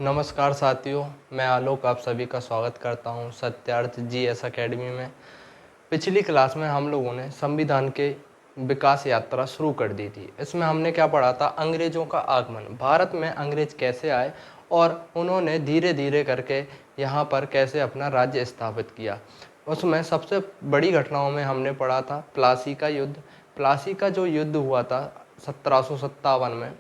नमस्कार साथियों, मैं आलोक आप सभी का स्वागत करता हूं सत्यार्थ जीएस एकेडमी में। पिछली क्लास में हम लोगों ने संविधान के विकास यात्रा शुरू कर दी थी। इसमें हमने क्या पढ़ा था? अंग्रेज़ों का आगमन। भारत में अंग्रेज़ कैसे आए और उन्होंने धीरे धीरे करके यहाँ पर कैसे अपना राज्य स्थापित किया। उसमें सबसे बड़ी घटनाओं में हमने पढ़ा था प्लासी का युद्ध। प्लासी का जो युद्ध हुआ था 1757 में,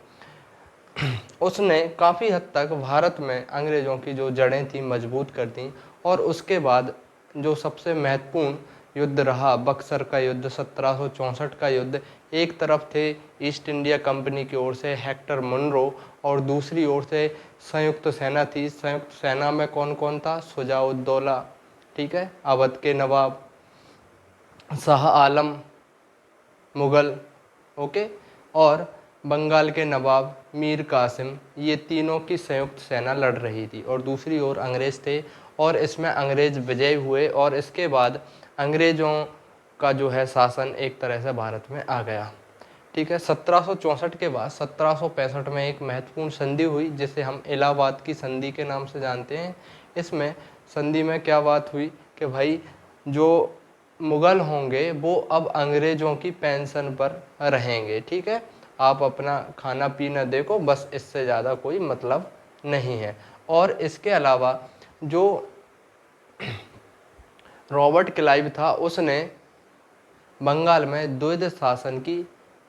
उसने काफ़ी हद तक भारत में अंग्रेज़ों की जो जड़ें थी मजबूत कर दी। और उसके बाद जो सबसे महत्वपूर्ण युद्ध रहा बक्सर का युद्ध, 1764 का युद्ध। एक तरफ थे ईस्ट इंडिया कंपनी की ओर से हेक्टर मुनरो और दूसरी ओर से संयुक्त सेना थी। संयुक्त सेना में कौन कौन था? शुजाउद्दौला, ठीक है, अवध के नवाब, शाह आलम मुग़ल, ओके, और बंगाल के नवाब मीर कासिम। ये तीनों की संयुक्त सेना लड़ रही थी और दूसरी ओर अंग्रेज़ थे और इसमें अंग्रेज़ विजयी हुए। और इसके बाद अंग्रेज़ों का जो है शासन एक तरह से भारत में आ गया, ठीक है। 1764 के बाद 1765 में एक महत्वपूर्ण संधि हुई जिसे हम इलाहाबाद की संधि के नाम से जानते हैं। इसमें संधि में क्या बात हुई कि भाई जो मुग़ल होंगे वो अब अंग्रेज़ों की पेंशन पर रहेंगे, ठीक है। आप अपना खाना पीना देखो, बस इससे ज़्यादा कोई मतलब नहीं है। और इसके अलावा जो रॉबर्ट क्लाइव था उसने बंगाल में द्वैध शासन की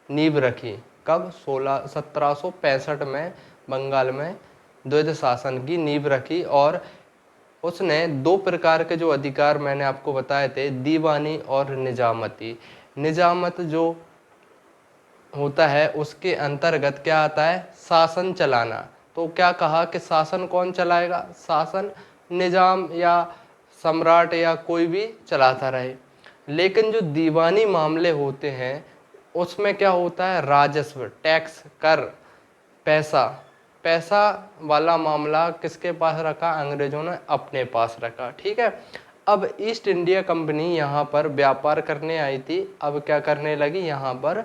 नींव रखी। कब? 1765 में बंगाल में द्वैध शासन की नींव रखी। और उसने दो प्रकार के जो अधिकार मैंने आपको बताए थे, दीवानी और निजामती। निजामत जो होता है उसके अंतर्गत क्या आता है? शासन चलाना। तो क्या कहा कि शासन कौन चलाएगा? शासन निजाम या सम्राट या कोई भी चलाता रहे। लेकिन जो दीवानी मामले होते हैं उसमें क्या होता है? राजस्व, टैक्स, कर, पैसा। पैसा वाला मामला किसके पास रखा? अंग्रेजों ने अपने पास रखा, ठीक है। अब ईस्ट इंडिया कंपनी यहाँ पर व्यापार करने आई थी। अब क्या करने लगी? यहाँ पर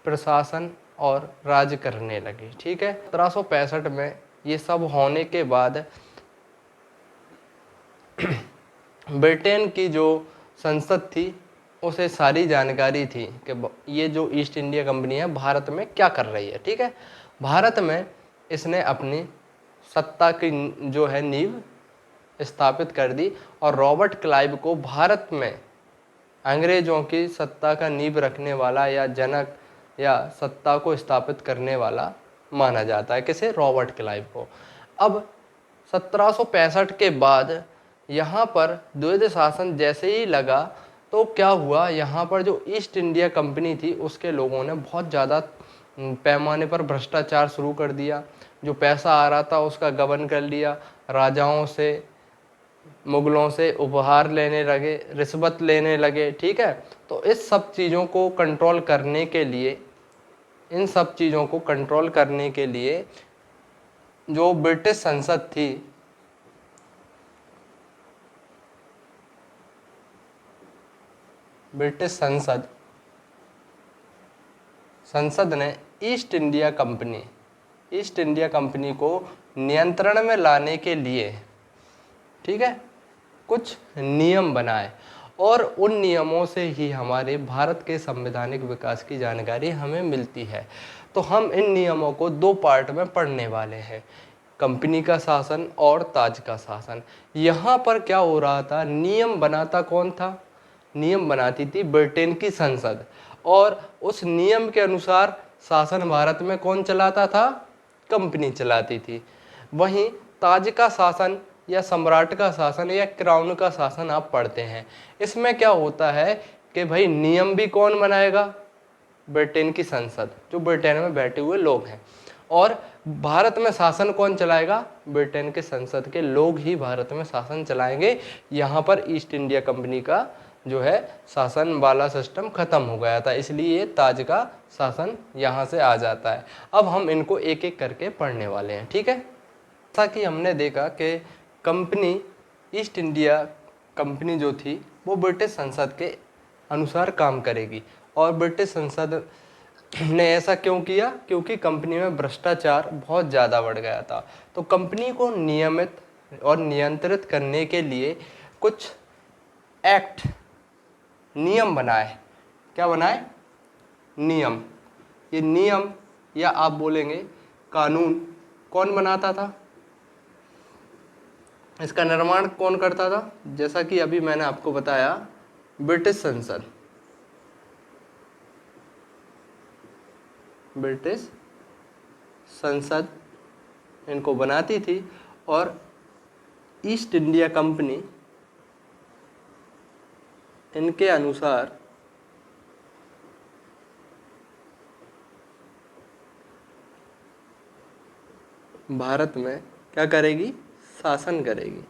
प्रशासन और राज करने लगी, ठीक है। 1765 में ये सब होने के बाद ब्रिटेन की जो संसद थी उसे सारी जानकारी थी कि ये जो ईस्ट इंडिया कंपनी है भारत में क्या कर रही है, ठीक है। भारत में इसने अपनी सत्ता की जो है नींव स्थापित कर दी और रॉबर्ट क्लाइव को भारत में अंग्रेजों की सत्ता का नींव रखने वाला या जनक या सत्ता को स्थापित करने वाला माना जाता है। किसे? रॉबर्ट क्लाइव को। अब 1765 के बाद यहाँ पर द्वैध शासन जैसे ही लगा तो क्या हुआ? यहाँ पर जो ईस्ट इंडिया कंपनी थी उसके लोगों ने बहुत ज़्यादा पैमाने पर भ्रष्टाचार शुरू कर दिया। जो पैसा आ रहा था उसका गबन कर लिया। राजाओं से, मुगलों से उपहार लेने लगे, रिश्वत लेने लगे, ठीक है। तो इस सब चीज़ों को कंट्रोल करने के लिए, इन सब चीज़ों को कंट्रोल करने के लिए जो ब्रिटिश संसद थी, ब्रिटिश संसद ने ईस्ट इंडिया कंपनी को नियंत्रण में लाने के लिए, ठीक है, कुछ नियम बनाए। और उन नियमों से ही हमारे भारत के संवैधानिक विकास की जानकारी हमें मिलती है। तो हम इन नियमों को दो पार्ट में पढ़ने वाले हैं, कंपनी का शासन और ताज का शासन। यहाँ पर क्या हो रहा था? नियम बनाता कौन था? नियम बनाती थी ब्रिटेन की संसद। और उस नियम के अनुसार शासन भारत में कौन चलाता था? कंपनी चलाती थी। वहीं ताज का शासन या सम्राट का शासन या क्राउन का शासन आप पढ़ते हैं। इसमें क्या होता है कि भाई नियम भी कौन बनाएगा? ब्रिटेन की संसद, जो ब्रिटेन में बैठे हुए लोग हैं। और भारत में शासन कौन चलाएगा? ब्रिटेन के संसद के लोग ही भारत में शासन चलाएंगे। यहाँ पर ईस्ट इंडिया कंपनी का जो है शासन वाला सिस्टम खत्म हो गया था, इसलिए ताज का शासन यहाँ से आ जाता है। अब हम इनको एक एक करके पढ़ने वाले हैं, ठीक है। जैसा कि हमने देखा कि कंपनी, ईस्ट इंडिया कंपनी जो थी वो ब्रिटिश संसद के अनुसार काम करेगी और ब्रिटिश संसद ने ऐसा क्यों किया? क्योंकि कंपनी में भ्रष्टाचार बहुत ज़्यादा बढ़ गया था। तो कंपनी को नियमित और नियंत्रित करने के लिए कुछ एक्ट, नियम बनाए। क्या बनाए? नियम। ये नियम या आप बोलेंगे कानून कौन बनाता था? इसका निर्माण कौन करता था? जैसा कि अभी मैंने आपको बताया, ब्रिटिश संसद। ब्रिटिश संसद इनको बनाती थी और ईस्ट इंडिया कंपनी इनके अनुसार भारत में क्या करेगी? शासन करेगी।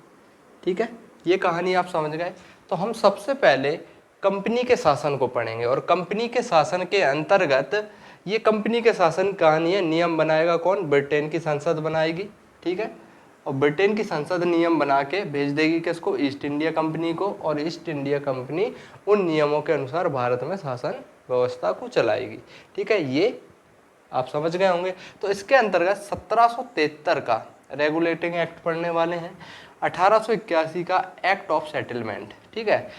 ठीक है, ये कहानी आप समझ गए। तो हम सबसे पहले कंपनी के शासन को पढ़ेंगे और कंपनी के शासन के अंतर्गत, ये कंपनी के शासन कहानी है, नियम बनाएगा कौन? ब्रिटेन की संसद बनाएगी। ठीक है, और ब्रिटेन की संसद नियम बना के भेज देगी किसको? ईस्ट इंडिया कंपनी को, और ईस्ट इंडिया कंपनी उन नियमों के अनुसार भारत में शासन व्यवस्था को चलाएगी। ठीक है, ये आप समझ गए होंगे। तो इसके अंतर्गत 1773 का रेगुलेटिंग एक्ट पढ़ने वाले हैं, 1881 का एक्ट ऑफ सेटलमेंट। ठीक है,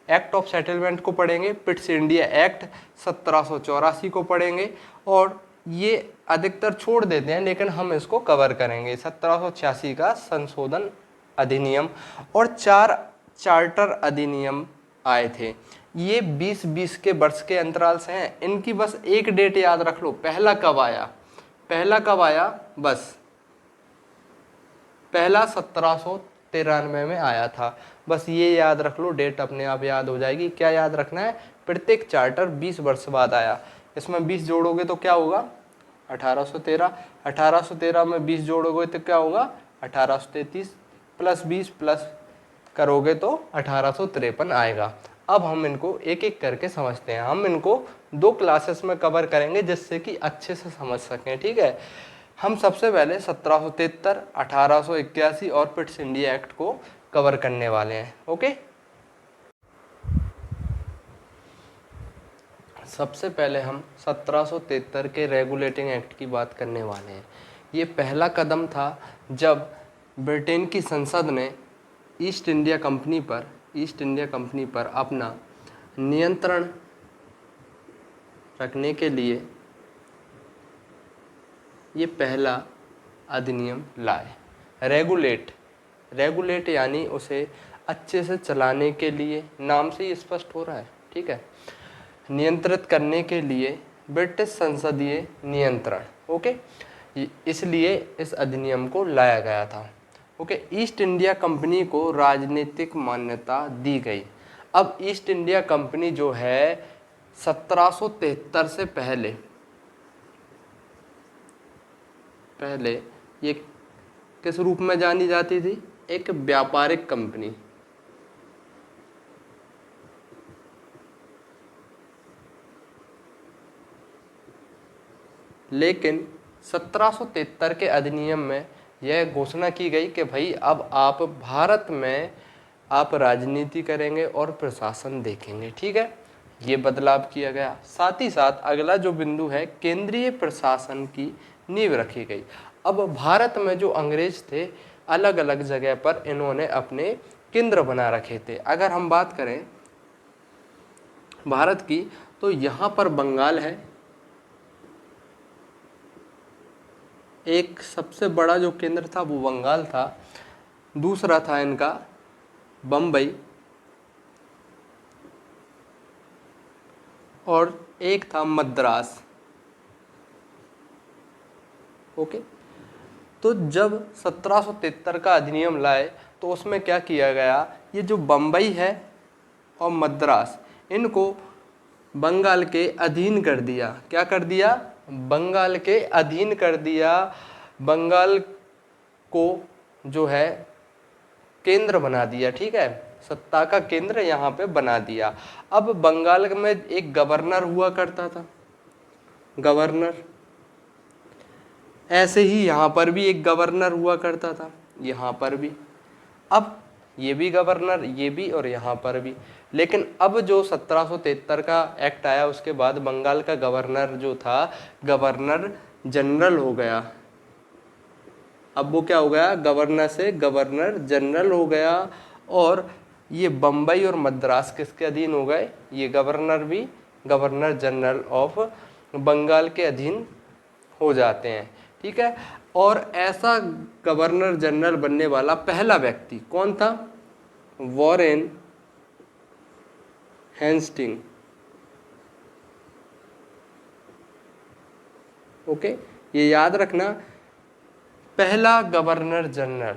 एक्ट ऑफ सेटलमेंट को पढ़ेंगे, पिट्स इंडिया एक्ट 1784 को पढ़ेंगे, और ये अधिकतर छोड़ देते हैं लेकिन हम इसको कवर करेंगे। 1786 का संशोधन अधिनियम और 4 चार्टर अधिनियम आए थे। ये 20-20 के वर्ष के अंतराल से हैं। इनकी बस एक डेट याद रख लो, पहला कब आया? पहला कब आया? बस पहला 1793 में आया था। बस ये याद रख लो, डेट अपने आप याद हो जाएगी। क्या याद रखना है? प्रत्येक चार्टर 20 वर्ष बाद आया। इसमें 20 जोड़ोगे तो क्या होगा? 1813। 1813 में 20 जोड़ोगे तो क्या होगा? 1833 प्लस 20 प्लस करोगे तो 1853 आएगा। अब हम इनको एक एक करके समझते हैं। हम इनको 2 क्लासेस में कवर करेंगे जिससे कि अच्छे से समझ सकें। ठीक है, हम सबसे पहले 1773, 1881 और पिट्स इंडिया एक्ट को कवर करने वाले हैं। ओके, सबसे पहले हम 1773 के रेगुलेटिंग एक्ट की बात करने वाले हैं। ये पहला कदम था जब ब्रिटेन की संसद ने ईस्ट इंडिया कंपनी पर अपना नियंत्रण रखने के लिए ये पहला अधिनियम लाए। रेगुलेट यानी उसे अच्छे से चलाने के लिए, नाम से ही स्पष्ट हो रहा है। ठीक है, नियंत्रित करने के लिए ब्रिटिश संसदीय नियंत्रण। ओके, इसलिए इस अधिनियम को लाया गया था। ओके, ईस्ट इंडिया कंपनी को राजनीतिक मान्यता दी गई। अब ईस्ट इंडिया कंपनी जो है 1773 से पहले ये किस रूप में जानी जाती थी? एक व्यापारिक कंपनी। लेकिन 1773 के अधिनियम में यह घोषणा की गई कि भाई अब आप भारत में आप राजनीति करेंगे और प्रशासन देखेंगे। ठीक है, ये बदलाव किया गया। साथ ही साथ अगला जो बिंदु है, केंद्रीय प्रशासन की नींव रखी गई। अब भारत में जो अंग्रेज थे, अलग अलग जगह पर इन्होंने अपने केंद्र बना रखे थे। अगर हम बात करें भारत की, तो यहाँ पर बंगाल है, एक सबसे बड़ा जो केंद्र था वो बंगाल था। दूसरा था इनका बम्बई, और एक था मद्रास। ओके, तो जब 1773 का अधिनियम लाए तो उसमें क्या किया गया, ये जो बम्बई है और मद्रास, इनको बंगाल के अधीन कर दिया। क्या कर दिया? बंगाल के अधीन कर दिया। बंगाल को जो है केंद्र बना दिया। ठीक है, सत्ता का केंद्र यहाँ पे बना दिया। अब बंगाल में एक गवर्नर हुआ करता था, गवर्नर। ऐसे ही यहाँ पर भी एक गवर्नर हुआ करता था, यहाँ पर भी। अब ये भी गवर्नर, ये भी और यहाँ पर भी। लेकिन अब जो 1773 का एक्ट आया उसके बाद बंगाल का गवर्नर जो था गवर्नर जनरल हो गया। अब वो क्या हो गया, गवर्नर से गवर्नर जनरल हो गया। और ये बम्बई और मद्रास किसके अधीन हो गए, ये गवर्नर भी गवर्नर जनरल ऑफ बंगाल के अधीन हो जाते हैं। ठीक है, और ऐसा गवर्नर जनरल बनने वाला पहला व्यक्ति कौन था, वॉरेन हेस्टिंग। ओके, ये याद रखना, पहला गवर्नर जनरल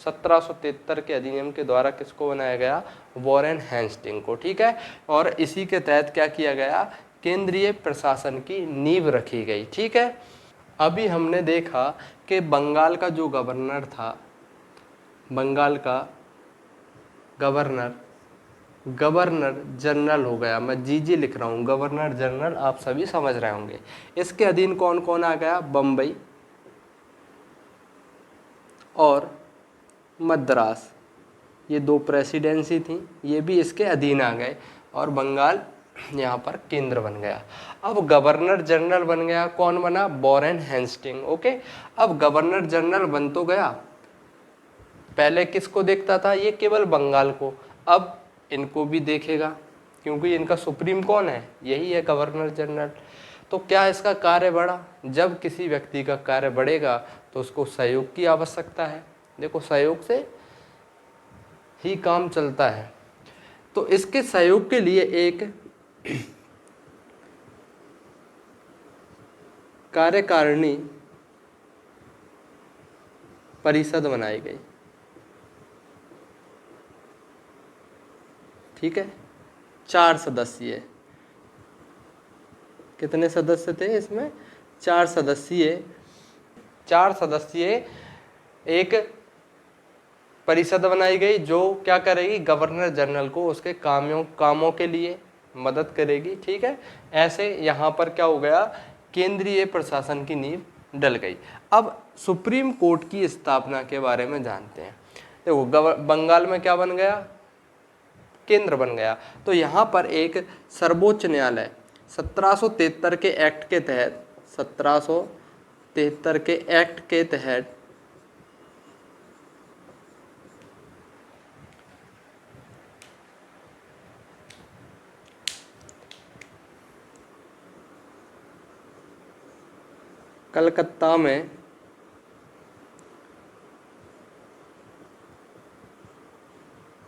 1773 के अधिनियम के द्वारा किसको बनाया गया, वॉरेन हेस्टिंग को। ठीक है, और इसी के तहत क्या किया गया, केंद्रीय प्रशासन की नींव रखी गई। ठीक है, अभी हमने देखा कि बंगाल का जो गवर्नर था, बंगाल का गवर्नर गवर्नर जनरल हो गया। मैं जी लिख रहा हूँ, गवर्नर जनरल, आप सभी समझ रहे होंगे। इसके अधीन कौन कौन आ गया, बम्बई और मद्रास, ये दो प्रेसिडेंसी थी, ये भी इसके अधीन आ गए और बंगाल यहाँ पर केंद्र बन गया। अब गवर्नर जनरल बन गया, कौन बना, वॉरेन हेस्टिंग। ओके, अब गवर्नर जनरल बन तो गया, पहले किसको देखता था, ये केवल बंगाल को, अब इनको भी देखेगा क्योंकि इनका सुप्रीम कौन है, यही है गवर्नर जनरल। तो क्या इसका कार्य बढ़ा, जब किसी व्यक्ति का कार्य बढ़ेगा तो उसको सहयोग की आवश्यकता है। देखो, सहयोग से ही काम चलता है। तो इसके सहयोग के लिए एक कार्यकारिणी परिषद बनाई गई। ठीक है, 4 सदस्यीय, कितने सदस्य थे इसमें, 4 सदस्यीय, 4 सदस्यीय एक परिषद बनाई गई जो क्या करेगी, गवर्नर जनरल को उसके कामों के लिए मदद करेगी। ठीक है, ऐसे यहाँ पर क्या हो गया, केंद्रीय प्रशासन की नींव डल गई। अब सुप्रीम कोर्ट की स्थापना के बारे में जानते हैं। देखो, बंगाल में क्या बन गया, केंद्र बन गया। तो यहाँ पर एक सर्वोच्च न्यायालय 1773 के एक्ट के तहत, 1773 के एक्ट के तहत कलकत्ता में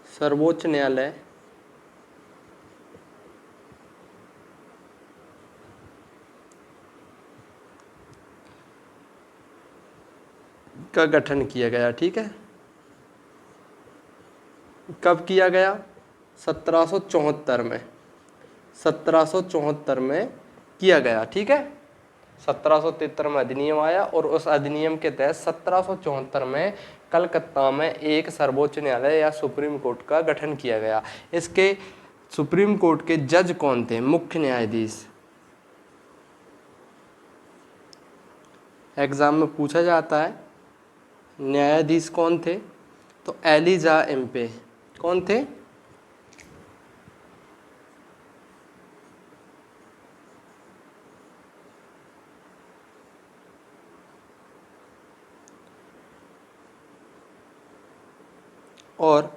सर्वोच्च न्यायालय का गठन किया गया। ठीक है, कब किया गया, 1774 में, 1774 में किया गया। ठीक है, 1773 में अधिनियम आया और उस अधिनियम के तहत 1774 में कलकत्ता में एक सर्वोच्च न्यायालय या सुप्रीम कोर्ट का गठन किया गया। इसके सुप्रीम कोर्ट के जज कौन थे, मुख्य न्यायाधीश, एग्जाम में पूछा जाता है, न्यायाधीश कौन थे, तो एलिजा एम्पे कौन थे, और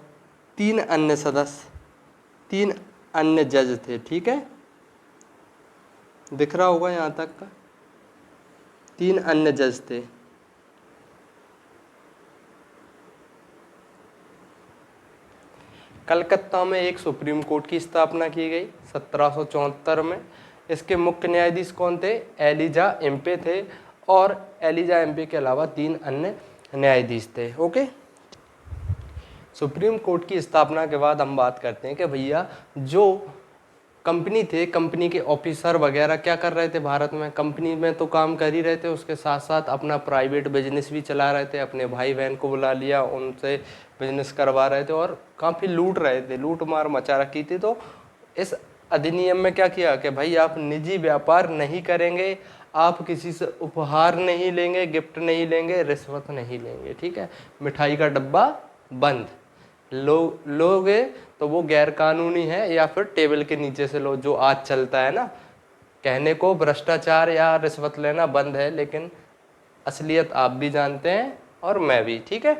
3 अन्य सदस्य, 3 अन्य जज थे। ठीक है, दिख रहा होगा यहाँ तक का, 3 अन्य जज थे। कलकत्ता में एक सुप्रीम कोर्ट की स्थापना की गई 1774 में। इसके मुख्य न्यायाधीश कौन थे, एलिजा एम्पे थे, और एलिजा एम्पे के अलावा 3 अन्य न्यायाधीश थे। ओके, सुप्रीम कोर्ट की स्थापना के बाद हम बात करते हैं कि भैया जो कंपनी थे, कंपनी के ऑफिसर वगैरह क्या कर रहे थे भारत में, कंपनी में तो काम कर ही रहे थे, उसके साथ साथ अपना प्राइवेट बिजनेस भी चला रहे थे, अपने भाई बहन को बुला लिया, उनसे बिजनेस करवा रहे थे और काफ़ी लूट रहे थे, लूट मार मचा रखी थी। तो इस अधिनियम में क्या किया कि भाई आप निजी व्यापार नहीं करेंगे, आप किसी से उपहार नहीं लेंगे, गिफ्ट नहीं लेंगे, रिश्वत नहीं लेंगे। ठीक है, मिठाई का डब्बा बंद। लोगे तो वो गैर कानूनी है, या फिर टेबल के नीचे से लो, जो आज चलता है ना। कहने को भ्रष्टाचार या रिश्वत लेना बंद है, लेकिन असलियत आप भी जानते हैं और मैं भी, ठीक है।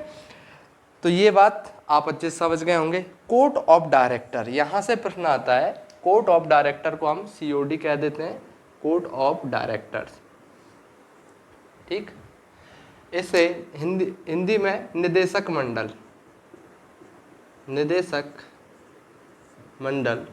तो ये बात आप अच्छे से समझ गए होंगे। कोर्ट ऑफ डायरेक्टर, यहाँ से प्रश्न आता है। कोर्ट ऑफ डायरेक्टर को हम COD कह देते हैं, कोर्ट ऑफ डायरेक्टर्स, ठीक। इसे हिंदी में निदेशक मंडल, निदेशक मंडल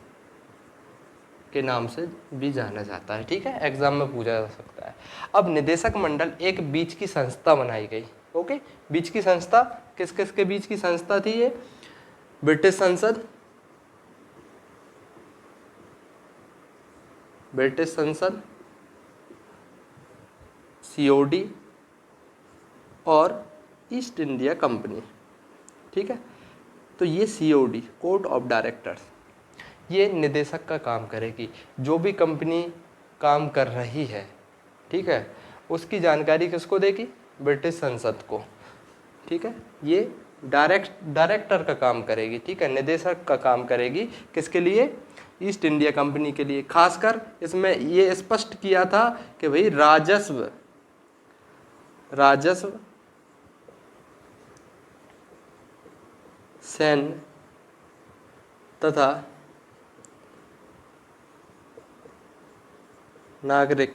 के नाम से भी जाना जाता है, ठीक है। एग्जाम में पूछा जा सकता है। अब निदेशक मंडल एक बीच की संस्था बनाई गई, ओके। बीच की संस्था किस किस के बीच की संस्था थी ये? ब्रिटिश संसद, ब्रिटिश संसद, COD और ईस्ट इंडिया कंपनी, ठीक है। तो ये COD, कोर्ट ऑफ डायरेक्टर्स, ये निदेशक का काम करेगी। जो भी कंपनी काम कर रही है, ठीक है, उसकी जानकारी किसको देगी? ब्रिटिश संसद को, ठीक है। ये डायरेक्टर का काम करेगी, ठीक है, निदेशक का काम करेगी। किसके लिए? ईस्ट इंडिया कंपनी के लिए। खासकर इसमें ये स्पष्ट किया था कि भाई राजस्व सैन्य तथा नागरिक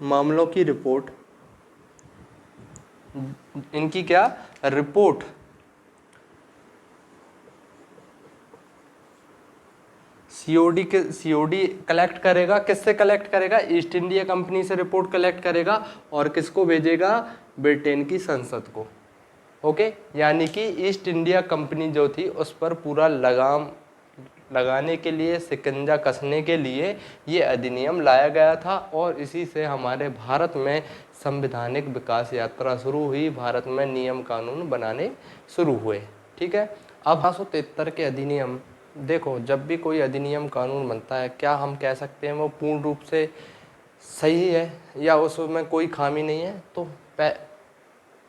मामलों की रिपोर्ट, इनकी क्या रिपोर्ट COD कलेक्ट करेगा। किससे कलेक्ट करेगा? ईस्ट इंडिया कंपनी से रिपोर्ट कलेक्ट करेगा और किसको भेजेगा? ब्रिटेन की संसद को, ओके। यानी कि ईस्ट इंडिया कंपनी जो थी उस पर पूरा लगाम लगाने के लिए, शिकंजा कसने के लिए ये अधिनियम लाया गया था। और इसी से हमारे भारत में संवैधानिक विकास यात्रा शुरू हुई, भारत में नियम कानून बनाने शुरू हुए, ठीक है। अब 1873 के अधिनियम, देखो जब भी कोई अधिनियम कानून बनता है, क्या हम कह सकते हैं वो पूर्ण रूप से सही है या उसमें कोई खामी नहीं है? तो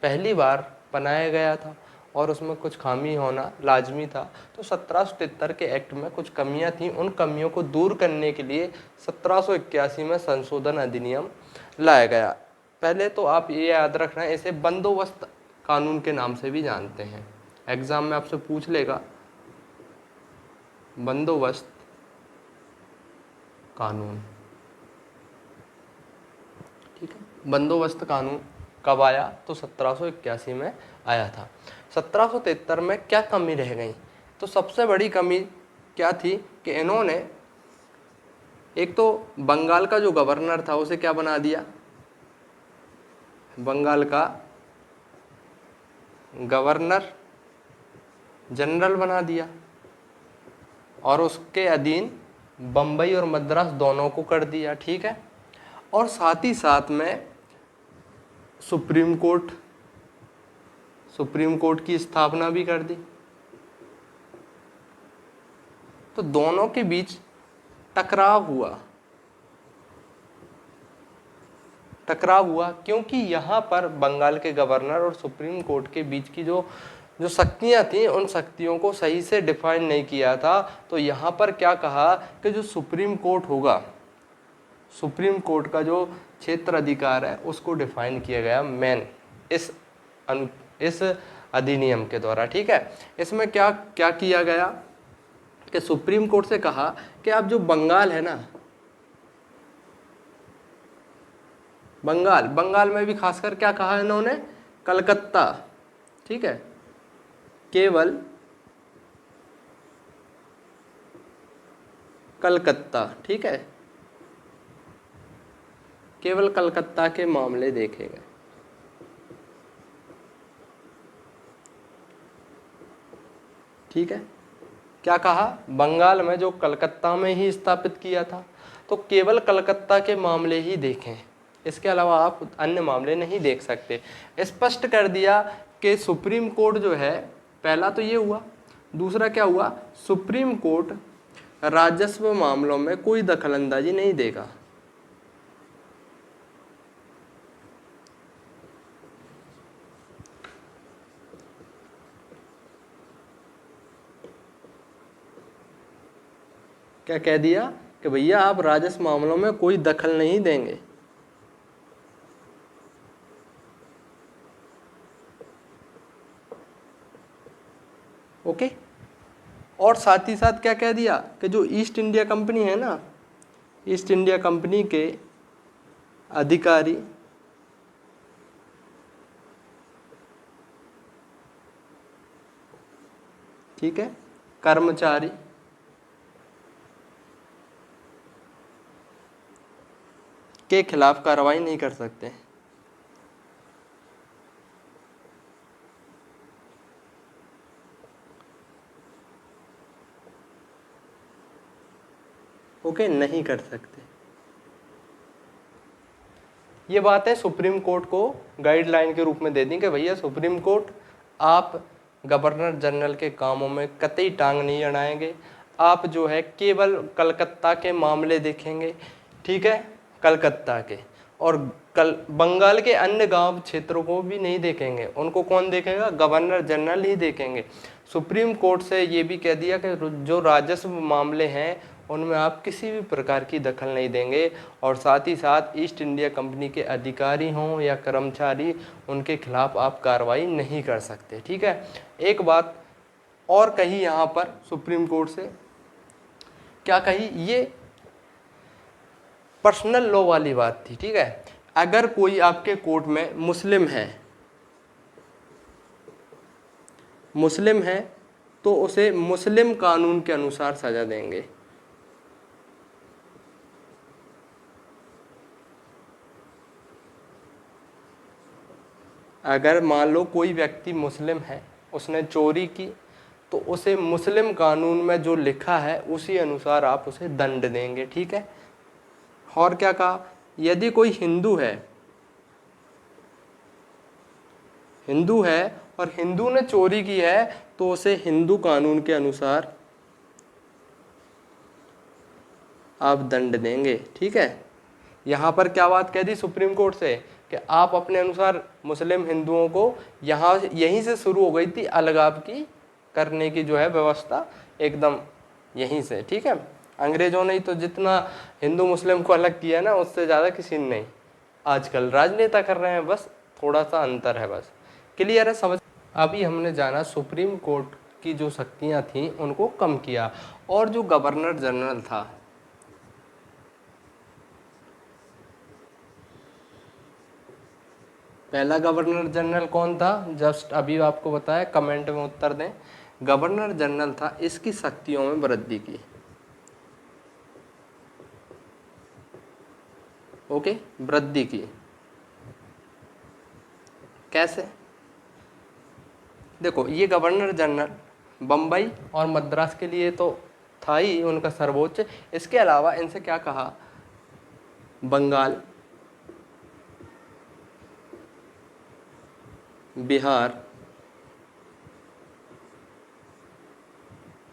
पहली बार बनाया गया था और उसमें कुछ खामी होना लाजमी था। तो 1773 के एक्ट में कुछ कमियां थीं, उन कमियों को दूर करने के लिए 1781 में संशोधन अधिनियम लाया गया। पहले तो आप ये याद रखना, इसे बंदोबस्त कानून के नाम से भी जानते हैं। एग्जाम में आपसे पूछ लेगा बंदोबस्त कानून, ठीक है। बंदोबस्त कानून कब आया? तो 1781 में आया था। 1773 में क्या कमी रह गई? तो सबसे बड़ी कमी क्या थी कि इन्होंने एक तो बंगाल का जो गवर्नर था उसे क्या बना दिया? बंगाल का गवर्नर जनरल बना दिया और उसके अधीन बम्बई और मद्रास दोनों को कर दिया, ठीक है। और साथ ही साथ में सुप्रीम कोर्ट की स्थापना भी कर दी। तो दोनों के बीच टकराव हुआ क्योंकि यहाँ पर बंगाल के गवर्नर और सुप्रीम कोर्ट के बीच की जो शक्तियाँ थीं, उन शक्तियों को सही से डिफाइन नहीं किया था। तो यहाँ पर क्या कहा कि जो सुप्रीम कोर्ट होगा, सुप्रीम कोर्ट का जो क्षेत्र अधिकार है उसको डिफाइन किया गया मेन इस अधिनियम के द्वारा, ठीक है। इसमें क्या क्या किया गया कि सुप्रीम कोर्ट से कहा कि अब जो बंगाल है ना, बंगाल में भी खासकर क्या कहा इन्होंने? कलकत्ता, ठीक है, केवल कलकत्ता, ठीक है, केवल कलकत्ता के मामले देखे गए, ठीक है। क्या कहा? बंगाल में जो कलकत्ता में ही स्थापित किया था, तो केवल कलकत्ता के मामले ही देखें, इसके अलावा आप अन्य मामले नहीं देख सकते। स्पष्ट कर दिया कि सुप्रीम कोर्ट जो है, पहला तो ये हुआ, दूसरा क्या हुआ? सुप्रीम कोर्ट राजस्व मामलों में कोई दखलंदाजी नहीं देगा। क्या कह दिया कि भैया आप राजस्व मामलों में कोई दखल नहीं देंगे। ओके। और साथ ही साथ क्या कह दिया कि जो ईस्ट इंडिया कंपनी है ना, ईस्ट इंडिया कंपनी के अधिकारी ठीक है, कर्मचारी के खिलाफ कार्रवाई नहीं कर सकते। ओके, नहीं कर सकते। ये बात है सुप्रीम कोर्ट को गाइडलाइन के रूप में दे दी कि भैया सुप्रीम कोर्ट आप गवर्नर जनरल के कामों में कतई टांग नहीं अड़ाएंगे। आप जो है केवल कलकत्ता के मामले देखेंगे, ठीक है, कलकत्ता के, और बंगाल के अन्य गांव क्षेत्रों को भी नहीं देखेंगे। उनको कौन देखेगा? गवर्नर जनरल ही देखेंगे। सुप्रीम कोर्ट से ये भी कह दिया कि जो राजस्व मामले हैं उनमें आप किसी भी प्रकार की दखल नहीं देंगे, और साथ ही साथ ईस्ट इंडिया कंपनी के अधिकारी हों या कर्मचारी, उनके खिलाफ आप कार्रवाई नहीं कर सकते। ठीक है। एक बात और कही यहाँ पर सुप्रीम कोर्ट से, क्या कही? ये पर्सनल लॉ वाली बात थी। ठीक है। अगर कोई आपके कोर्ट में मुस्लिम है तो उसे मुस्लिम कानून के अनुसार सजा देंगे। अगर मान लो कोई व्यक्ति मुस्लिम है, उसने चोरी की, तो उसे मुस्लिम कानून में जो लिखा है उसी अनुसार आप उसे दंड देंगे। ठीक है। और क्या कहा? यदि कोई हिंदू है और हिंदू ने चोरी की है तो उसे हिंदू कानून के अनुसार आप दंड देंगे। ठीक है। यहाँ पर क्या बात कह दी सुप्रीम कोर्ट से कि आप अपने अनुसार मुस्लिम हिंदुओं को यहीं से शुरू हो गई थी अलगाव की करने की जो है व्यवस्था, एकदम यहीं से। ठीक है। अंग्रेजों ने तो जितना हिंदू मुस्लिम को अलग किया ना, उससे ज़्यादा किसी ने नहीं। आजकल राजनेता कर रहे हैं, बस थोड़ा सा अंतर है। बस क्लियर है, समझ? अभी हमने जाना सुप्रीम कोर्ट की जो शक्तियाँ थीं उनको कम किया, और जो गवर्नर जनरल था, पहला गवर्नर जनरल कौन था? जस्ट अभी आपको बताया, कमेंट में उत्तर दें। गवर्नर जनरल था, इसकी शक्तियों में वृद्धि की। ओके, वृद्धि की कैसे? देखो, ये गवर्नर जनरल बम्बई और मद्रास के लिए तो था ही उनका सर्वोच्च। इसके अलावा इनसे क्या कहा? बंगाल, बिहार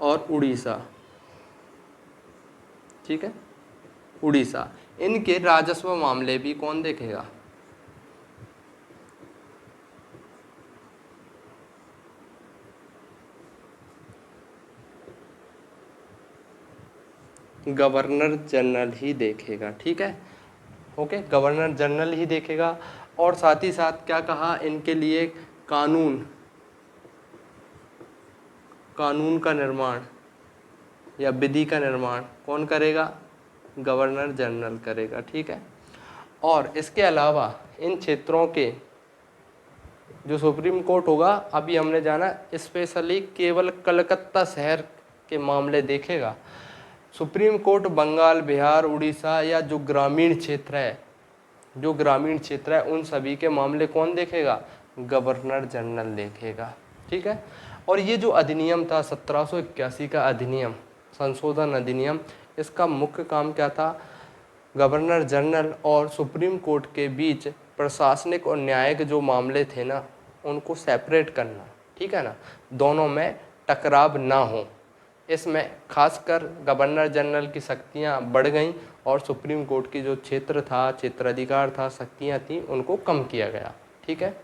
और उड़ीसा, ठीक है, उड़ीसा, इनके राजस्व मामले भी कौन देखेगा? गवर्नर जनरल ही देखेगा। ठीक है। ओके, गवर्नर जनरल ही देखेगा। और साथ ही साथ क्या कहा? इनके लिए कानून का निर्माण या विधि का निर्माण कौन करेगा? गवर्नर जनरल करेगा। ठीक है। और इसके अलावा इन क्षेत्रों के जो सुप्रीम कोर्ट होगा, अभी हमने जाना, स्पेशली केवल कलकत्ता शहर के मामले देखेगा। सुप्रीम कोर्ट बंगाल, बिहार, उड़ीसा या जो ग्रामीण क्षेत्र है उन सभी के मामले कौन देखेगा? गवर्नर जनरल देखेगा। ठीक है। और ये जो अधिनियम था 1781 का अधिनियम, संशोधन अधिनियम, इसका मुख्य काम क्या था? गवर्नर जनरल और सुप्रीम कोर्ट के बीच प्रशासनिक और न्यायिक जो मामले थे ना, उनको सेपरेट करना। ठीक है ना, दोनों में टकराव ना हो। इसमें खासकर गवर्नर जनरल की शक्तियां बढ़ गईं और सुप्रीम कोर्ट की जो क्षेत्राधिकार था, शक्तियां थीं, उनको कम किया गया। ठीक है।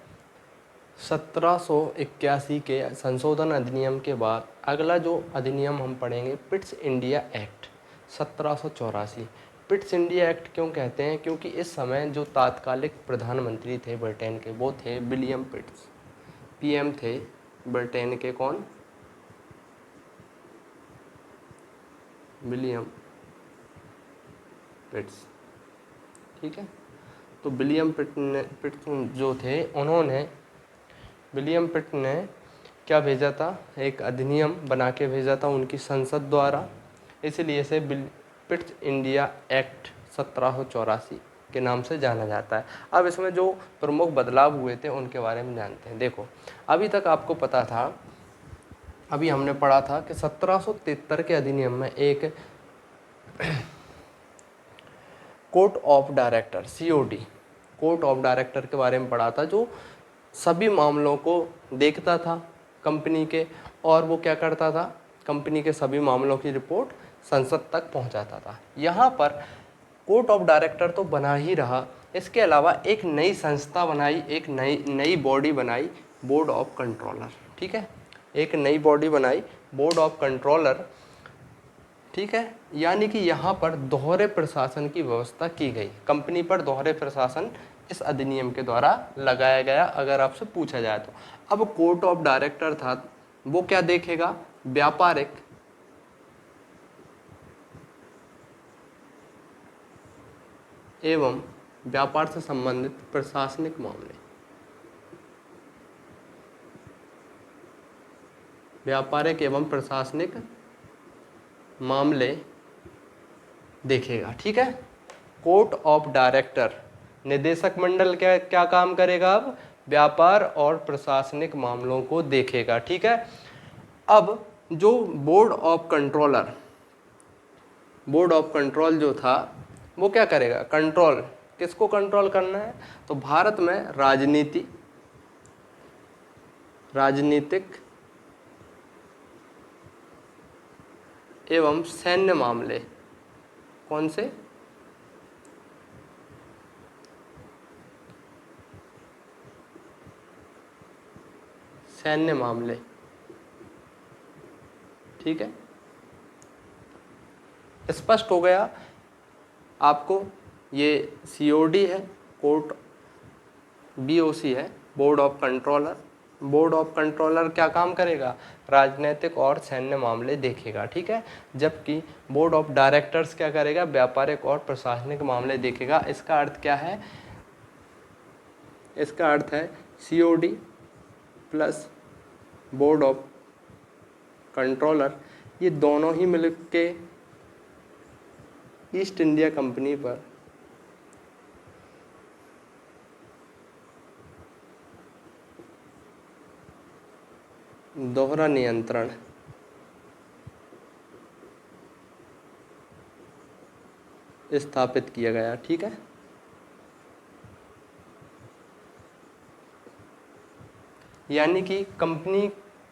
1781 के संशोधन अधिनियम के बाद अगला जो अधिनियम हम पढ़ेंगे, Pitt's India act. 1784। Pitt's India act क्यों कहते हैं? क्योंकि इस समय जो तात्कालिक प्रधानमंत्री थे ब्रिटेन के, वो थे विलियम पिट्स। पीएम थे ब्रिटेन के कौन? विलियम पिट्स। ठीक है, तो विलियम पिट्स जो थे, उन्होंने, विलियम पिट ने क्या भेजा था? एक अधिनियम बना के भेजा था उनकी संसद द्वारा, इसलिए इसे पिट्स इंडिया एक्ट 1784 के नाम से जाना जाता है। अब इसमें जो प्रमुख बदलाव हुए थे उनके बारे में जानते हैं। देखो, अभी तक आपको पता था, अभी हमने पढ़ा था कि 1773 के अधिनियम में एक court of director, COD, court of director के बारे में पढ़ा था, जो सभी मामलों को देखता था कंपनी के, और वो क्या करता था? कंपनी के सभी मामलों की रिपोर्ट संसद तक पहुंचाता था। यहाँ पर कोर्ट ऑफ डायरेक्टर तो बना ही रहा, इसके अलावा एक नई संस्था बनाई, एक नई बॉडी बनाई, बोर्ड ऑफ कंट्रोलर। ठीक है, एक नई बॉडी बनाई, बोर्ड ऑफ कंट्रोलर। ठीक है, यानी कि यहाँ पर दोहरे प्रशासन की व्यवस्था की गई। कंपनी पर दोहरे प्रशासन इस अधिनियम के द्वारा लगाया गया, अगर आपसे पूछा जाए तो। अब कोर्ट ऑफ डायरेक्टर था, वो क्या देखेगा? व्यापारिक एवं व्यापार से संबंधित प्रशासनिक मामले, व्यापारिक एवं प्रशासनिक मामले देखेगा। ठीक है, कोर्ट ऑफ डायरेक्टर, निदेशक मंडल क्या क्या काम करेगा? अब व्यापार और प्रशासनिक मामलों को देखेगा। ठीक है, अब जो board of controller, board of control जो था, वो क्या करेगा? कंट्रोल, किसको कंट्रोल करना है? तो भारत में राजनीतिक एवं सैन्य मामले, कौन से? सैन्य मामले। ठीक है, स्पष्ट हो गया आपको? ये COD है, कोर्ट, BOC है, board of controller. Board of controller क्या काम करेगा? राजनीतिक और सैन्य मामले देखेगा। ठीक है, जबकि बोर्ड ऑफ डायरेक्टर्स क्या करेगा? व्यापारिक और प्रशासनिक मामले देखेगा। इसका अर्थ क्या है? इसका अर्थ है COD plus board of controller, ये दोनों ही मिलके ईस्ट इंडिया कंपनी पर दोहरा नियंत्रण स्थापित किया गया। ठीक है, यानी कि कंपनी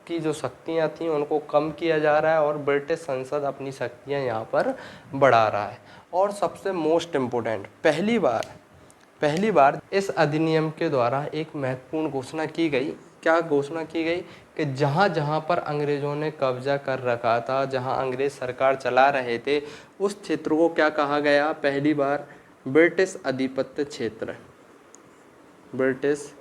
की जो शक्तियां थी उनको कम किया जा रहा है और ब्रिटिश संसद अपनी शक्तियां यहाँ पर बढ़ा रहा है। और सबसे मोस्ट इम्पोर्टेंट, पहली बार इस अधिनियम के द्वारा एक महत्वपूर्ण घोषणा की गई। क्या घोषणा की गई? कि जहाँ जहाँ पर अंग्रेज़ों ने कब्जा कर रखा था, जहाँ अंग्रेज सरकार चला रहे थे, उस क्षेत्र को क्या कहा गया? पहली बार ब्रिटिश आधिपत्य क्षेत्र, ब्रिटिश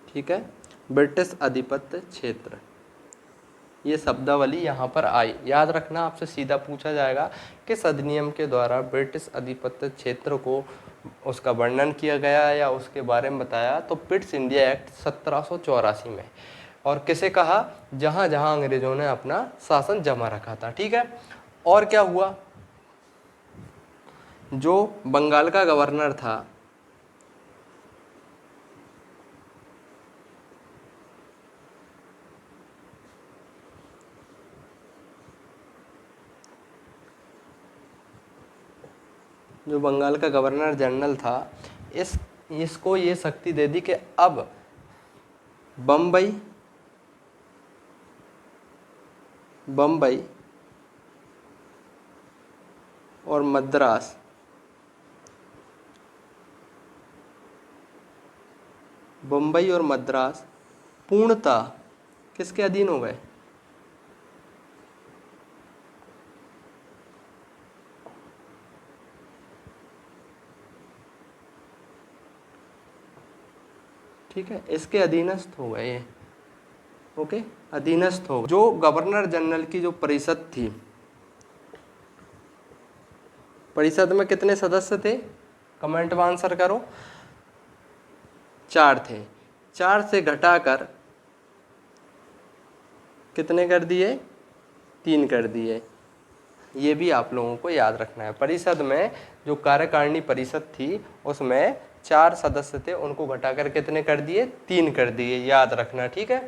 ठीक है, ब्रिटिश आधिपत्य क्षेत्र, ये शब्दावली यहाँ पर आई। याद रखना, आपसे सीधा पूछा जाएगा किस अधिनियम के द्वारा ब्रिटिश आधिपत्य क्षेत्र को उसका वर्णन किया गया या उसके बारे में बताया? तो पिट्स इंडिया एक्ट 1784 में। और किसे कहा? जहाँ जहाँ अंग्रेजों ने अपना शासन जमा रखा था। ठीक है, और क्या हुआ? जो बंगाल का गवर्नर था, जो बंगाल का गवर्नर जनरल था, इसको ये शक्ति दे दी कि अब बम्बई और मद्रास बम्बई और मद्रास पूर्णतः किसके अधीन हो गए? ठीक है, इसके अधीनस्थ हो गए ये। ओके, अधीनस्थ हो गए। जो गवर्नर जनरल की जो परिषद थी, परिषद में कितने सदस्य थे? कमेंट में आंसर करो। 4 थे। 4 से घटाकर कितने कर दिए? 3 कर दिए। ये भी आप लोगों को याद रखना है। परिषद में जो कार्यकारिणी परिषद थी उसमें 4 सदस्य थे, उनको घटाकर कितने कर दिए? 3 कर दिए, याद रखना। ठीक है,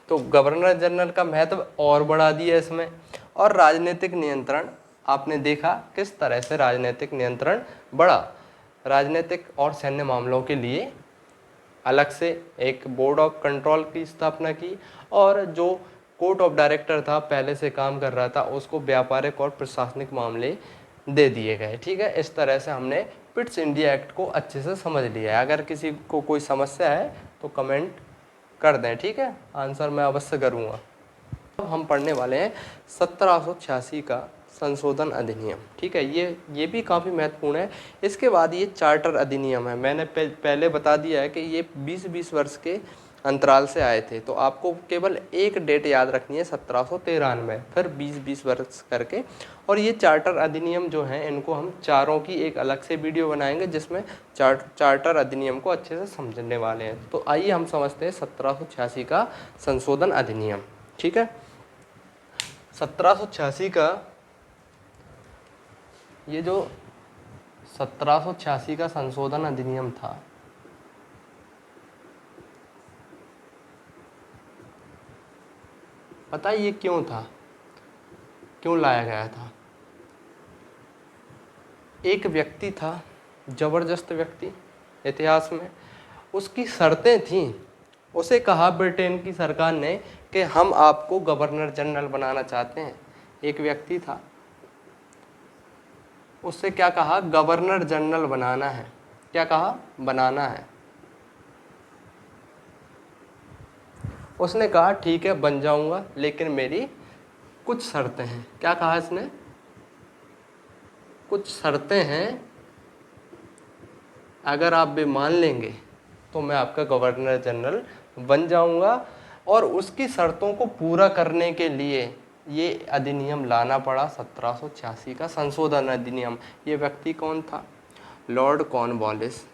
तो गवर्नर जनरल का महत्व और बढ़ा दिया इसमें। और राजनीतिक नियंत्रण आपने देखा किस तरह से राजनीतिक नियंत्रण बढ़ा। राजनीतिक और सैन्य मामलों के लिए अलग से एक बोर्ड ऑफ कंट्रोल की स्थापना की, और जो कोर्ट ऑफ डायरेक्टर था, पहले से काम कर रहा था, उसको व्यापारिक और प्रशासनिक मामले दे दिए गए। ठीक है, इस तरह से हमने पिट्स इंडिया एक्ट को अच्छे से समझ लिया है। अगर किसी को कोई समस्या है तो कमेंट कर दें। ठीक है, आंसर मैं अवश्य करूँगा। अब हम पढ़ने वाले हैं 1786 का संशोधन अधिनियम। ठीक है, ये भी काफ़ी महत्वपूर्ण है। इसके बाद ये चार्टर अधिनियम है। मैंने पहले बता दिया है कि ये 20-20 वर्ष के अंतराल से आए थे, तो आपको केवल एक डेट याद रखनी है, 1793, फिर 20-20 वर्ष करके। और ये चार्टर अधिनियम जो हैं, इनको हम चारों की एक अलग से वीडियो बनाएंगे जिसमें चार्टर अधिनियम को अच्छे से समझने वाले हैं। तो आइए हम समझते हैं 1786 का संशोधन अधिनियम। ठीक है, 1786 का ये जो 1786 का संशोधन अधिनियम था, पता है ये क्यों था, क्यों लाया गया था? एक व्यक्ति था, जबरदस्त व्यक्ति इतिहास में, उसकी शर्तें थीं। उसे कहा ब्रिटेन की सरकार ने कि हम आपको गवर्नर जनरल बनाना चाहते हैं। एक व्यक्ति था, उससे क्या कहा? गवर्नर जनरल बनाना है। क्या कहा? बनाना है। उसने कहा ठीक है बन जाऊंगा, लेकिन मेरी कुछ शर्तें हैं। क्या कहा इसने? कुछ शर्तें हैं, अगर आप भी मान लेंगे तो मैं आपका गवर्नर जनरल बन जाऊंगा। और उसकी शर्तों को पूरा करने के लिए ये अधिनियम लाना पड़ा, 1786 का संशोधन अधिनियम। ये व्यक्ति कौन था? Lord Cornwallis.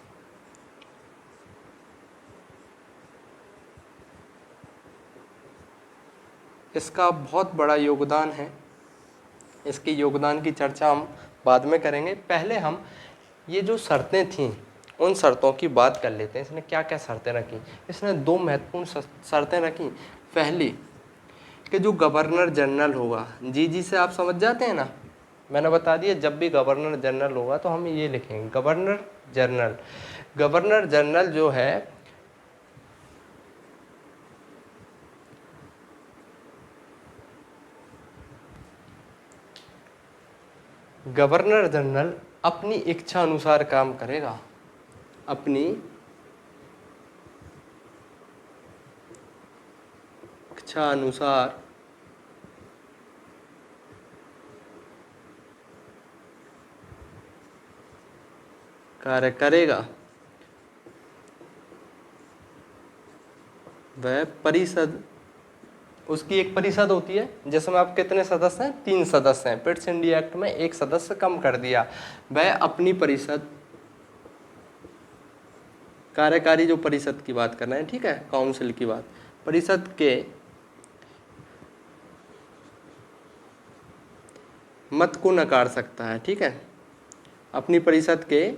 इसका बहुत बड़ा योगदान है। इसके योगदान की चर्चा हम बाद में करेंगे। पहले हम ये जो शर्तें थीं उन शर्तों की बात कर लेते हैं। इसने क्या क्या शर्तें रखी? इसने 2 महत्वपूर्ण शर्तें रखी। पहली कि जो गवर्नर जनरल होगा, जी से आप समझ जाते हैं ना, मैंने बता दिया, जब भी गवर्नर जनरल होगा तो हम ये लिखेंगे गवर्नर जनरल। गवर्नर जनरल जो है गवर्नर जनरल अपनी इच्छा अनुसार काम करेगा। अपनी इच्छा अनुसार कार्य करेगा। वह परिषद, उसकी एक परिषद होती है जिसमें आप कितने सदस्य हैं? 3 सदस्य हैं। पिट्स इंडिया एक्ट में एक सदस्य कम कर दिया। वह अपनी परिषद, कार्यकारी जो परिषद की बात कर रहे हैं, ठीक है, काउंसिल की बात, परिषद के मत को नकार सकता है। ठीक है, अपनी परिषद के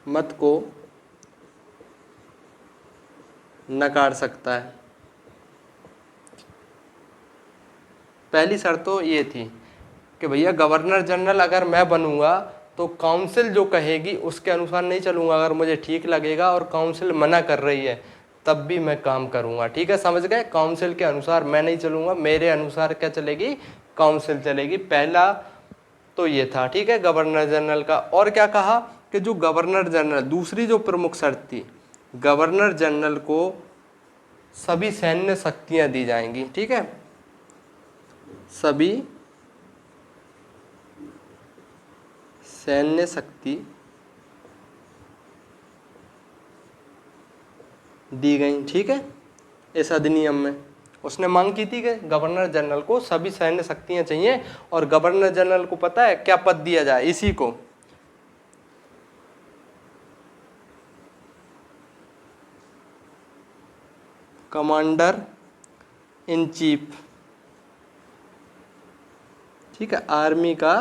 मत को नकार सकता है। पहली शर्त तो ये थी कि भैया गवर्नर जनरल अगर मैं बनूंगा तो काउंसिल जो कहेगी उसके अनुसार नहीं चलूंगा। अगर मुझे ठीक लगेगा और काउंसिल मना कर रही है तब भी मैं काम करूंगा। ठीक है, समझ गए? काउंसिल के अनुसार मैं नहीं चलूंगा, मेरे अनुसार क्या चलेगी? काउंसिल चलेगी। पहला तो ये था, ठीक है, गवर्नर जनरल का। और क्या कहा कि जो गवर्नर जनरल, दूसरी जो प्रमुख शर्त थी, गवर्नर जनरल को सभी सैन्य शक्तियां दी जाएंगी। ठीक है, सभी सैन्य शक्ति दी गई। ठीक है, इस अधिनियम में उसने मांग की थी कि गवर्नर जनरल को सभी सैन्य शक्तियां चाहिए, और गवर्नर जनरल को पता है क्या पद दिया जाए, इसी को कमांडर इन चीफ। ठीक है, आर्मी का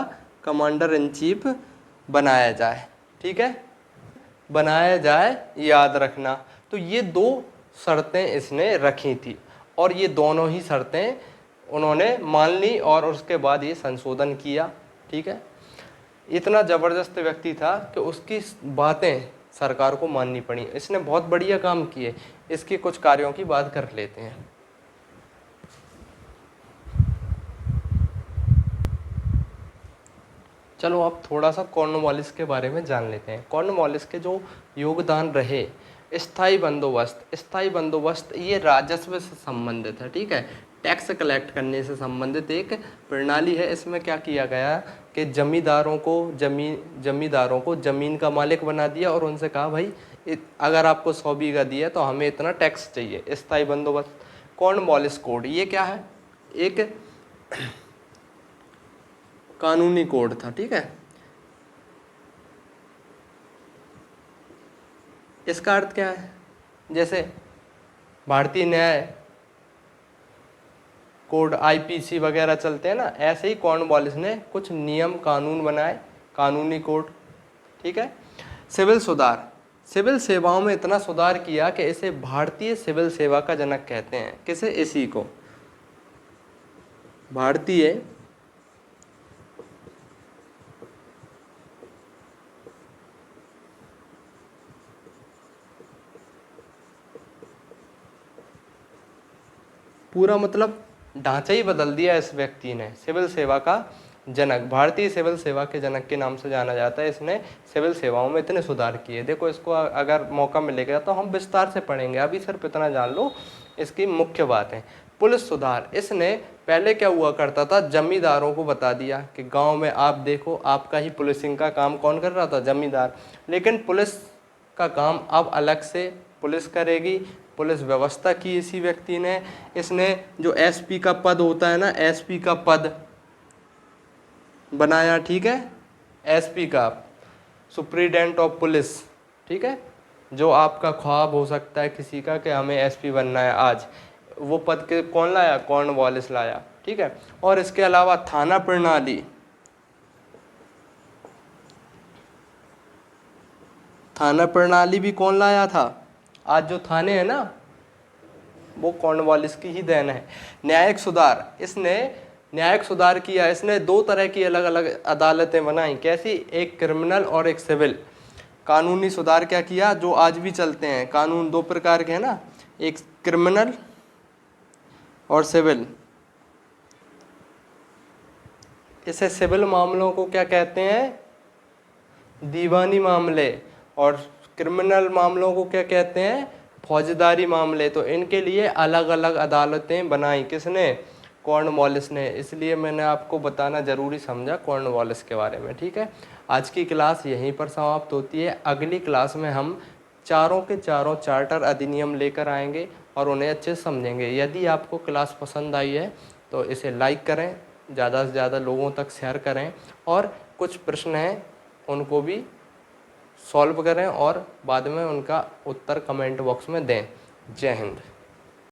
कमांडर इन चीफ बनाया जाए। ठीक है, बनाया जाए, याद रखना। तो ये दो शर्तें इसने रखी थी, और ये दोनों ही शर्तें उन्होंने मान ली, और उसके बाद ये संशोधन किया। ठीक है, इतना ज़बरदस्त व्यक्ति था कि उसकी बातें सरकार को माननी पड़ी। इसने बहुत बढ़िया काम किए। इसके कुछ कार्यों की बात कर लेते हैं। चलो अब थोड़ा सा कॉर्नवालिस के बारे में जान लेते हैं। कॉर्नवालिस के जो योगदान रहे, स्थायी बंदोबस्त ये राजस्व से संबंधित है। ठीक है, टैक्स कलेक्ट करने से संबंधित एक प्रणाली है। इसमें क्या किया गया कि जमींदारों को ज़मीन का मालिक बना दिया, और उनसे कहा भाई अगर आपको 100 बीघा दिया तो हमें इतना टैक्स चाहिए। स्थायी बंदोबस्त। कॉर्नवालिस कोड ये क्या है, एक कानूनी कोड था। ठीक है, इसका अर्थ क्या है, जैसे भारतीय न्याय कोड IPC वगैरह चलते हैं ना, ऐसे ही कॉर्नवालिस ने कुछ नियम कानून बनाए, कानूनी कोड। ठीक है, सिविल सुधार, सिविल सेवाओं में इतना सुधार किया कि इसे भारतीय सिविल सेवा का जनक कहते हैं। किसे, इसी को भारतीय पूरा मतलब ढांचा ही बदल दिया इस व्यक्ति ने। सिविल सेवा का जनक, भारतीय सिविल सेवा के जनक के नाम से जाना जाता है। इसने सिविल सेवाओं में इतने सुधार किए। देखो, इसको अगर मौका मिलेगा तो हम विस्तार से पढ़ेंगे, अभी सिर्फ इतना जान लो इसकी मुख्य बात है। पुलिस सुधार, इसने पहले क्या हुआ करता था, जमींदारों को बता दिया कि गांव में आप देखो, आपका ही पुलिसिंग का काम कौन कर रहा था, जमींदार। लेकिन पुलिस का काम अब अलग से पुलिस करेगी। पुलिस व्यवस्था की इसी व्यक्ति ने। इसने जो SP का पद होता है ना, SP का पद बनाया। ठीक है, SP का, सुप्रीडेंट ऑफ पुलिस। ठीक है, जो आपका ख्वाब हो सकता है किसी का कि हमें SP बनना है आज, वो पद के कौन लाया, कॉर्नवालिस लाया। ठीक है, और इसके अलावा थाना प्रणाली, थाना प्रणाली भी कौन लाया था, आज जो थाने हैं ना वो कॉर्नवालिस की ही देन है। न्यायिक सुधार, इसने न्यायिक सुधार किया। इसने 2 तरह की अलग अलग अदालतें बनाई। कैसी, एक क्रिमिनल और एक सिविल। कानूनी सुधार क्या किया, जो आज भी चलते हैं। कानून 2 प्रकार के हैं ना, एक क्रिमिनल और सिविल। इसे सिविल मामलों को क्या कहते हैं, दीवानी मामले, और क्रिमिनल मामलों को क्या कहते हैं, फौजदारी मामले। तो इनके लिए अलग अलग अदालतें बनाई। किसने, कॉर्नवालिस ने। इसलिए मैंने आपको बताना जरूरी समझा कॉर्नवालिस के बारे में। ठीक है, आज की क्लास यहीं पर समाप्त होती है। अगली क्लास में हम चारों के चारों चार्टर अधिनियम लेकर आएंगे और उन्हें अच्छे से समझेंगे। यदि आपको क्लास पसंद आई है तो इसे लाइक करें, ज़्यादा से ज़्यादा लोगों तक शेयर करें, और कुछ प्रश्न हैं उनको भी सॉल्व करें और बाद में उनका उत्तर कमेंट बॉक्स में दें। जय हिंद।